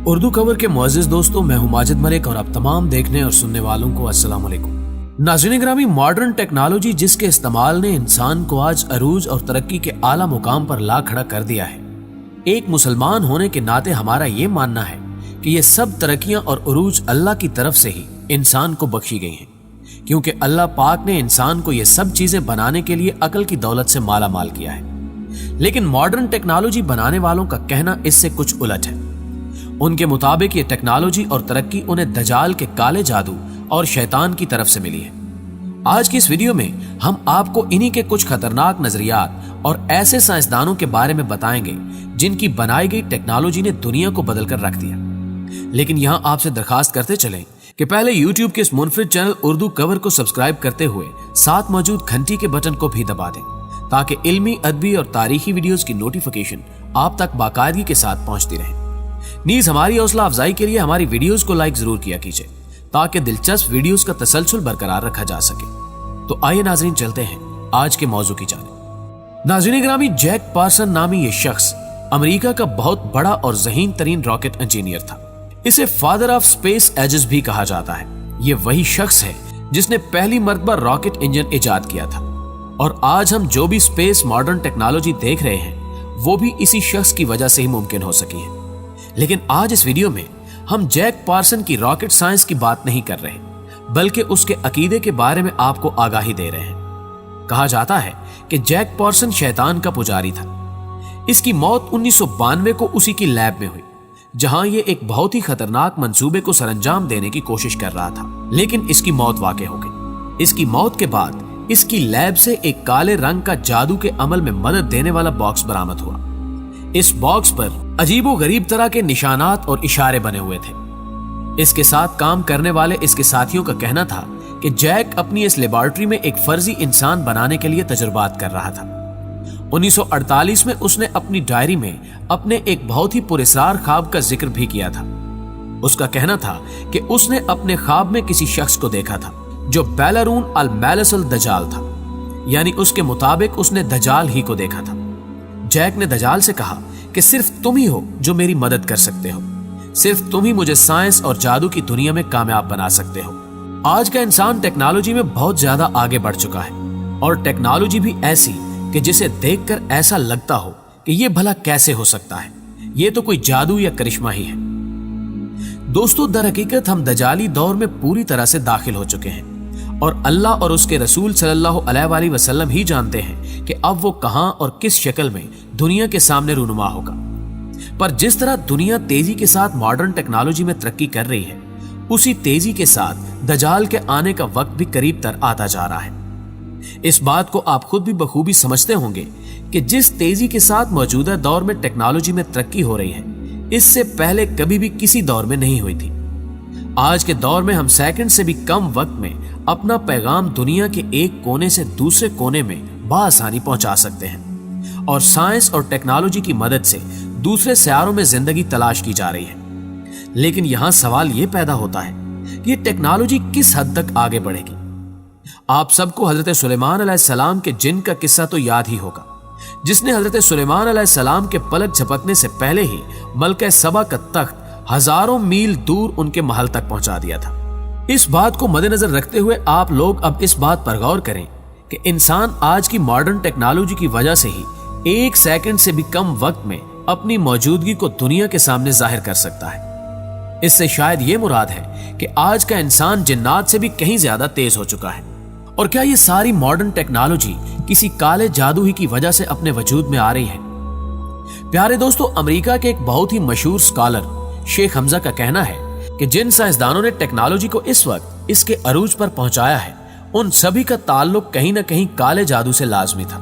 اردو کور کے معزز دوستوں، میں ہوں ماجد ملک اور آپ تمام دیکھنے اور سننے والوں کو السلام علیکم۔ ناظرین گرامی، ماڈرن ٹیکنالوجی جس کے استعمال نے انسان کو آج عروج اور ترقی کے اعلیٰ مقام پر لا کھڑا کر دیا ہے، ایک مسلمان ہونے کے ناطے ہمارا یہ ماننا ہے کہ یہ سب ترقیاں اور عروج اللہ کی طرف سے ہی انسان کو بخشی گئی ہیں، کیونکہ اللہ پاک نے انسان کو یہ سب چیزیں بنانے کے لیے عقل کی دولت سے مالا مال کیا ہے۔ لیکن ماڈرن ٹیکنالوجی بنانے والوں کا کہنا اس سے کچھ الٹ ہے۔ ان کے مطابق یہ ٹیکنالوجی اور ترقی انہیں دجال کے کالے جادو اور شیطان کی طرف سے ملی ہے۔ آج کی اس ویڈیو میں ہم آپ کو انہی کے کچھ خطرناک نظریات اور ایسے سائنسدانوں کے بارے میں بتائیں گے جن کی بنائی گئی ٹیکنالوجی نے دنیا کو بدل کر رکھ دیا۔ لیکن یہاں آپ سے درخواست کرتے چلیں کہ پہلے یوٹیوب کے اس منفرد چینل اردو کور کو سبسکرائب کرتے ہوئے ساتھ موجود گھنٹی کے بٹن کو بھی دبا دیں تاکہ علمی، ادبی اور تاریخی ویڈیوز کی نوٹیفیکیشن آپ تک باقاعدگی کے ساتھ پہنچتی رہے۔ نیز ہماری حوصلہ افزائی کے لیے ہماری ویڈیوز کو لائک ضرور کیا کیجئے تاکہ دلچسپ ویڈیوز کا تسلسل برقرار رکھا جا سکے۔ تو آئیے ناظرین، چلتے ہیں آج کے موضوع کی جانب۔ ناظرین گرامی، جیک پارسن نامی یہ شخص امریکہ کا بہت بڑا اور ذہین ترین راکٹ انجینئر تھا۔ اسے فادر آف اسپیس ایجز بھی کہا جاتا ہے۔ یہ وہی شخص ہے جس نے پہلی مرتبہ راکٹ انجن ایجاد کیا تھا، اور آج ہم جو بھی اسپیس ماڈرن ٹیکنالوجی دیکھ رہے ہیں وہ بھی اسی شخص کی وجہ سے ہی ممکن ہو سکی ہے۔ لیکن آج اس ویڈیو میں ہم جیک پارسن کی راکٹ سائنس کی بات نہیں کر رہے، بلکہ اس کے عقیدے کے بارے میں آپ کو آگاہی دے رہے ہیں۔ کہا جاتا ہے کہ جیک پارسن شیطان کا پجاری تھا۔ اس کی موت 1992 کو اسی کی لیب میں ہوئی، جہاں یہ ایک بہت ہی خطرناک منصوبے کو سر انجام دینے کی کوشش کر رہا تھا، لیکن اس کی موت واقع ہو گئی۔ اس کی موت کے بعد اس کی لیب سے ایک کالے رنگ کا جادو کے عمل میں مدد دینے والا باکس برآمد ہوا۔ اس باکس پر عجیب و غریب طرح کے نشانات اور اشارے بنے ہوئے تھے۔ اس کے ساتھ کام کرنے والے اس کے ساتھیوں کا کہنا تھا کہ جیک اپنی اس لیبارٹری میں ایک فرضی انسان بنانے کے لیے تجربات کر رہا تھا۔ 1948 میں اس نے اپنی ڈائری میں اپنے ایک بہت ہی پراسرار خواب کا ذکر بھی کیا تھا۔ اس کا کہنا تھا کہ اس نے اپنے خواب میں کسی شخص کو دیکھا تھا جو بیلارون الملس الدجال تھا، یعنی اس کے مطابق اس نے دجال ہی کو دیکھا تھا۔ جیک نے دجال سے کہا کہ صرف تم ہی ہو جو میری مدد کر سکتے ہو، صرف تم ہی مجھے سائنس اور جادو کی دنیا میں کامیاب بنا سکتے ہو۔ آج کا انسان ٹیکنالوجی میں بہت زیادہ آگے بڑھ چکا ہے، اور ٹیکنالوجی بھی ایسی کہ جسے دیکھ کر ایسا لگتا ہو کہ یہ بھلا کیسے ہو سکتا ہے، یہ تو کوئی جادو یا کرشمہ ہی ہے۔ دوستو، در حقیقت ہم دجالی دور میں پوری طرح سے داخل ہو چکے ہیں، اور اللہ اور اس کے رسول صلی اللہ علیہ وآلہ وسلم ہی جانتے ہیں کہ اب وہ کہاں اور کس شکل میں دنیا کے سامنے رونما ہوگا۔ پر جس طرح دنیا تیزی کے ساتھ ماڈرن ٹیکنالوجی میں ترقی کر رہی ہے، اسی تیزی کے ساتھ دجال کے آنے کا وقت بھی قریب تر آتا جا رہا ہے۔ اس بات کو آپ خود بھی بخوبی سمجھتے ہوں گے کہ جس تیزی کے ساتھ موجودہ دور میں ٹیکنالوجی میں ترقی ہو رہی ہے، اس سے پہلے کبھی بھی کسی دور میں نہیں ہوئی تھی۔ آج کے دور میں ہم سیکنڈ سے بھی کم وقت میں اپنا پیغام دنیا کے ایک کونے سے دوسرے کونے میں بآسانی پہنچا سکتے ہیں، اور سائنس اور ٹیکنالوجی کی مدد سے دوسرے سیاروں میں زندگی تلاش کی جا رہی ہے۔ لیکن یہاں سوال یہ پیدا ہوتا ہے کہ یہ ٹیکنالوجی کس حد تک آگے بڑھے گی؟ آپ سب کو حضرت سلیمان علیہ السلام کے جن کا قصہ تو یاد ہی ہوگا، جس نے حضرت سلیمان علیہ السلام کے پلک جھپکنے سے پہلے ہی ملکہ سبا کا تخت ہزاروں میل دور ان کے محل تک پہنچا دیا تھا۔ اس بات کو مد نظر رکھتے ہوئے آپ لوگ اب اس بات پر غور کریں کہ انسان آج کی ماڈرن ٹیکنالوجی کی وجہ سے ہی ایک سیکنڈ سے بھی کم وقت میں اپنی موجودگی کو دنیا کے سامنے ظاہر کر سکتا ہے۔ اس سے شاید یہ مراد ہے کہ آج کا انسان جنات سے بھی کہیں زیادہ تیز ہو چکا ہے۔ اور کیا یہ ساری ماڈرن ٹیکنالوجی کسی کالے جادو ہی کی وجہ سے اپنے وجود میں آ رہی ہے؟ پیارے دوستو، امریکہ کے ایک بہت ہی مشہور اسکالر شیخ حمزہ کا کہنا ہے کہ جن سائنسدانوں نے ٹیکنالوجی کو اس وقت اس کے عروج پر پہنچایا ہے، ان سبھی کا تعلق کہیں نہ کہیں کالے جادو سے لازمی تھا۔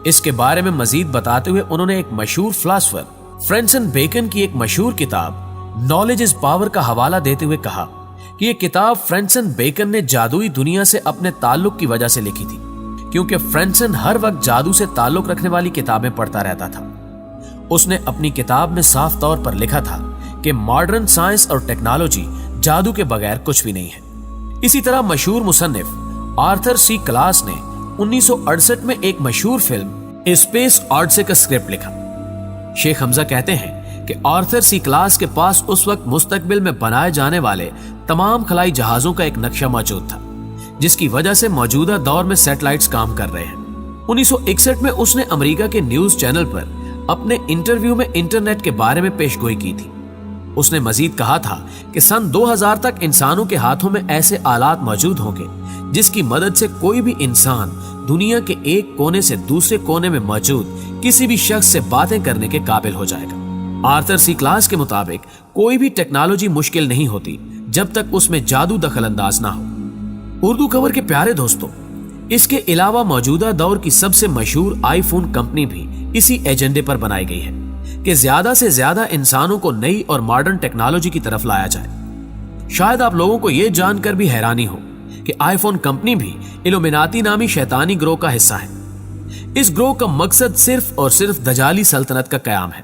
اس کے بارے میں مزید بتاتے ہوئے انہوں نے ایک مشہور فلاسفر فرینسن بیکن کی ایک مشہور کتاب نالج از پاور کا حوالہ دیتے ہوئے کہا کہ یہ کتاب فرینسن بیکن نے جادوئی دنیا سے اپنے تعلق کی وجہ سے لکھی تھی، کیونکہ فرینسن ہر وقت جادو سے تعلق رکھنے والی کتابیں پڑھتا رہتا تھا۔ اس نے اپنی کتاب میں صاف طور پر لکھا تھا کہ ماڈرن سائنس اور ٹیکنالوجی جادو کے بغیر کچھ بھی نہیں ہے۔ اسی طرح مشہور مصنف آرتھر سی کلاس نے 1968 میں ایک مشہور فلم اسپیس آڈیسے کا اسکرپٹ لکھا۔ شیخ حمزہ کہتے ہیں कि आर्थर सी क्लास के पास उस वक्त मुस्तकबिल में बनाए जाने वाले तमाम खलाई जहाजों का एक नक्शा मौजूद था, जिसकी वजह से मौजूदा दौर में सैटेलाइट्स काम कर रहे हैं। 1961 में उसने अमेरिका के न्यूज चैनल पर अपने इंटरव्यू में इंटरनेट के बारे में पेशगोई की थी। उसने मजीद कहा था कि सन 2000 तक इंसानों के हाथों में ऐसे आलात मौजूद होंगे जिसकी मदद से कोई भी इंसान दुनिया के एक कोने से दूसरे कोने में मौजूद किसी भी शख्स से बातें करने के काबिल हो जाएगा। आर्थर सी क्लास के मुताबिक कोई भी टेक्नोलॉजी मुश्किल नहीं होती जब तक उसमें जादू दखल अंदाज ना हो। उर्दू खबर के प्यारे दोस्तों, इसके अलावा मौजूदा दौर की सबसे मशहूर आईफोन कंपनी भी इसी एजेंडे पर बनाई गई है कि ज्यादा से ज्यादा इंसानों को नई और मॉडर्न टेक्नोलॉजी की तरफ लाया जाए। शायद आप लोगों को यह जानकर भी हैरानी हो कि आईफोन कंपनी भी इल्यूमिनाती नामी शैतानी ग्रोह का हिस्सा है। इस ग्रोह का मकसद सिर्फ और सिर्फ दजाली सल्तनत का कयाम है।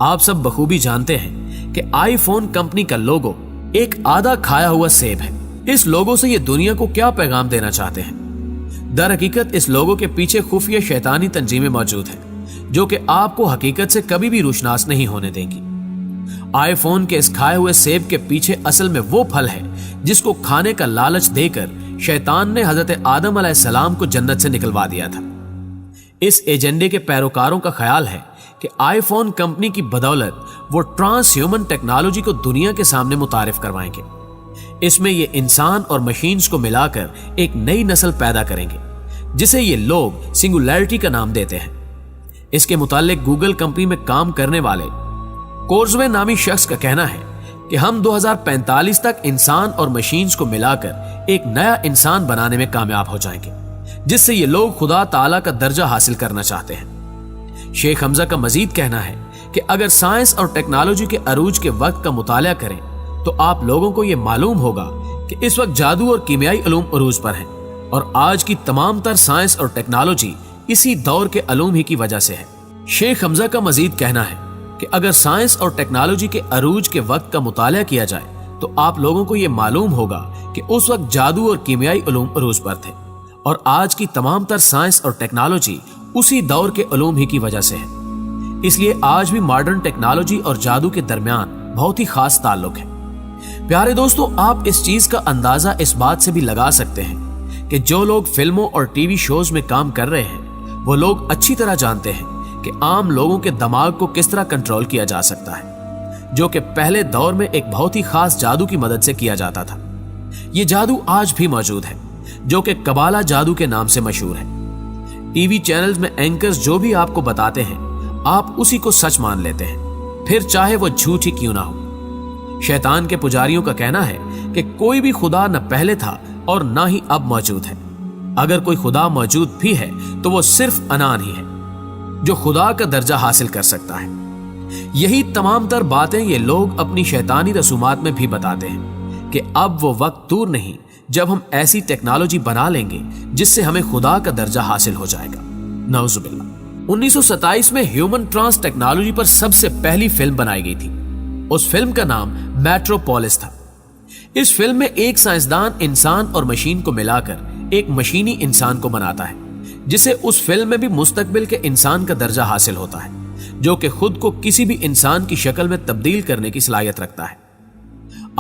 आप सब बखूबी जानते हैं कि आईफोन कंपनी का लोगो एक आधा खाया हुआ सेब है। इस लोगो से ये दुनिया को क्या पैगाम देना चाहते हैं? दर हकीकत इस लोगो के पीछे खुफिया शैतानी तंजीमें मौजूद हैं जो कि आपको हकीकत से कभी भी रुशनास नहीं होने देंगी। आईफोन के इस खाए हुए सेब के पीछे असल में वो फल है जिसको खाने का लालच देकर शैतान ने हजरत आदम अलैहिस्सलाम को जन्नत से निकलवा दिया था। इस एजेंडे के पैरोकारों का ख्याल है कि आईफोन कंपनी की बदौलत वो ट्रांस ह्यूमन टेक्नोलॉजी को दुनिया के सामने मुतारिफ करवाएंगे। इसमें ये इंसान और मशीन्स को मिलाकर एक नई नस्ल पैदा करेंगे जिसे ये लोग सिंगुलैरिटी का नाम देते हैं। इसके मुतालिक गूगल कंपनी में काम करने वाले कोर्जवे नामी शख्स का कहना है कि हम 2045 तक इंसान और मशीन्स को मिलाकर एक नया इंसान बनाने में कामयाब हो जाएंगे, जिससे ये लोग खुदा ताला का दर्जा हासिल करना चाहते हैं। शेख हमजा का मजीद कहना है कि अगर साइंस और टेक्नोलॉजी के अरूज के वक्त का मुताला करें तो आप लोगों को यह मालूम होगा कि इस वक्त जादू और कीमियाई उलूम अरूज पर हैं और आज की तमाम तर साइंस और टेक्नोलॉजी इसी दौर के अलूम ही की वजह से है। शेख हमजा का मजीद कहना है कि अगर साइंस और टेक्नोलॉजी के अरूज के वक्त का मुताला किया जाए तो आप लोगों को यह मालूम होगा कि उस वक्त जादू और कीमियाई उलूम अरूज पर थे और आज की तमाम तर साइंस और टेक्नोलॉजी उसी दौर के उलूम ही की वजह से है। इसलिए आज भी मॉडर्न टेक्नोलॉजी और जादू के दरमियान बहुत ही खास ताल्लुक है। प्यारे दोस्तों, आप इस चीज का अंदाजा इस बात से भी लगा सकते हैं कि जो लोग फिल्मों और टीवी शोज में काम कर रहे हैं वो लोग अच्छी तरह जानते हैं कि आम लोगों के दिमाग को किस तरह कंट्रोल किया जा सकता है, जो कि पहले दौर में एक बहुत ही खास जादू की मदद से किया जाता था। ये जादू आज भी मौजूद है जो कि कबाला जादू के नाम से मशहूर है। टीवी चैनल्स में एंकर्स जो भी आपको बताते हैं आप उसी को सच मान लेते हैं, फिर चाहे वो झूठ ही क्यों ना हो। शैतान के पुजारियों का कहना है कि कोई भी खुदा न पहले था और ना ही अब मौजूद है। अगर कोई खुदा मौजूद भी है तो वो सिर्फ अनान ही है जो खुदा का दर्जा हासिल कर सकता है। यही तमाम तर बातें ये लोग अपनी शैतानी रसूमात में भी बताते हैं कि अब वो वक्त दूर नहीं जब हम ऐसी टेक्नोलॉजी बना लेंगे जिससे हमें खुदा का दर्जा हासिल हो जाएगा। नऊजुबिल्लाह। 1927 में ह्यूमन ट्रांस टेक्नोलॉजी पर सबसे पहली फिल्म बनाई गई थी। उस फिल्म का नाम मेट्रोपोलिस था। इस फिल्म में एक साइंसदान इंसान और मशीन को मिलाकर एक मशीनी इंसान को बनाता है जिसे उस फिल्म में भी मुस्तकबिल के इंसान का दर्जा हासिल होता है, जो कि खुद को किसी भी इंसान की शक्ल में तब्दील करने की सलाहियत रखता है।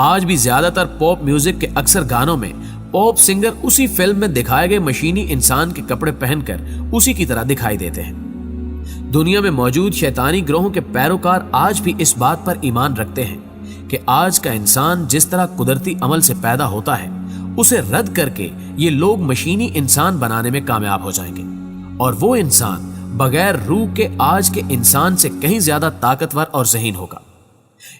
आज भी ज्यादातर पॉप म्यूजिक के अक्सर गानों में पॉप सिंगर उसी फिल्म में दिखाए गए मशीनी इंसान के कपड़े पहनकर उसी की तरह दिखाई देते हैं। दुनिया में मौजूद शैतानी ग्रोहों के पैरोकार आज भी इस बात पर ईमान रखते हैं कि आज का इंसान जिस तरह कुदरती अमल से पैदा होता है उसे रद्द करके ये लोग मशीनी इंसान बनाने में कामयाब हो जाएंगे और वो इंसान बगैर रूह के आज के इंसान से कहीं ज्यादा ताकतवर और ज़हीन होगा।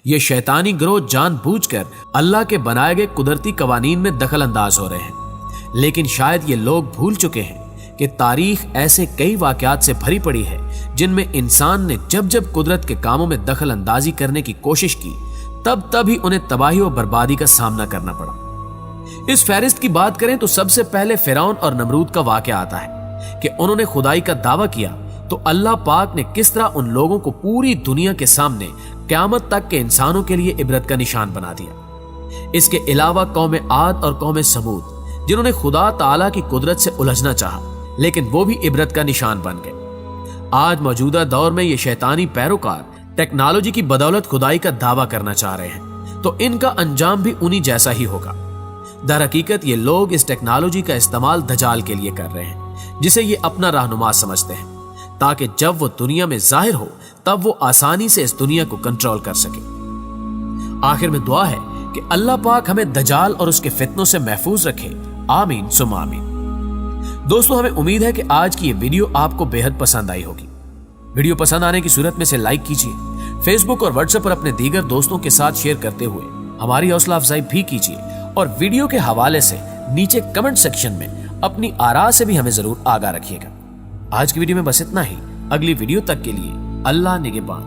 ये शैतानी ग्रोह जानबूझकर अल्लाह के बनाए गए कुदरती कवानीन में दखल अंदाज हो रहे हैं, लेकिन शायद ये लोग भूल चुके हैं कि तारीख ऐसे कई वाकयात से भरी पड़ी है जिनमें इंसान ने जब जब कुदरत के कामों में दखल अंदाजी करने की कोशिश की तब तब ही उन्हें तबाही और बर्बादी का सामना करना पड़ा। इस फहरिस्त की बात करें तो सबसे पहले फिरौन और नमरूद का वाकया आता है कि उन्होंने खुदाई का दावा किया तो अल्लाह पाक ने किस तरह उन लोगों को पूरी दुनिया के सामने क़यामत तक के इंसानों के लिए इबरत का निशान बना दिया। इसके अलावा कौम आद और कौम समूद जिन्होंने खुदा ताला की कुदरत से उलझना चाहा लेकिन वो भी इबरत का निशान बन गए। आज मौजूदा दौर में ये शैतानी पैरोकार टेक्नोलॉजी की बदौलत खुदाई का दावा करना चाह रहे हैं तो इनका अंजाम भी उन्हीं जैसा ही होगा। दर हकीकत ये लोग इस टेक्नोलॉजी का इस्तेमाल दजाल के लिए कर रहे हैं, जिसे ये अपना रहनुमा समझते हैं, ताकि जब वो दुनिया में जाहिर हो तब वो आसानी से इस दुनिया को कंट्रोल कर सके। आखिर में दुआ है कि अल्लाह पाक हमें दजाल और उसके फितनों से महफूज रखे। आमीन सुम्मा आमीन। दोस्तों, हमें उम्मीद है कि आज की ये वीडियो आपको बेहद पसंद आई होगी। वीडियो पसंद आने की सूरत में इसे लाइक कीजिए, फेसबुक और व्हाट्सएप पर अपने दीगर दोस्तों के साथ शेयर करते हुए हमारी हौसला अफजाई भी कीजिए, और वीडियो के हवाले से नीचे कमेंट सेक्शन में अपनी आरा से भी हमें जरूर आगाह रखिएगा। आज की वीडियो में बस इतना ही। अगली वीडियो तक के लिए अल्लाह निगहबान।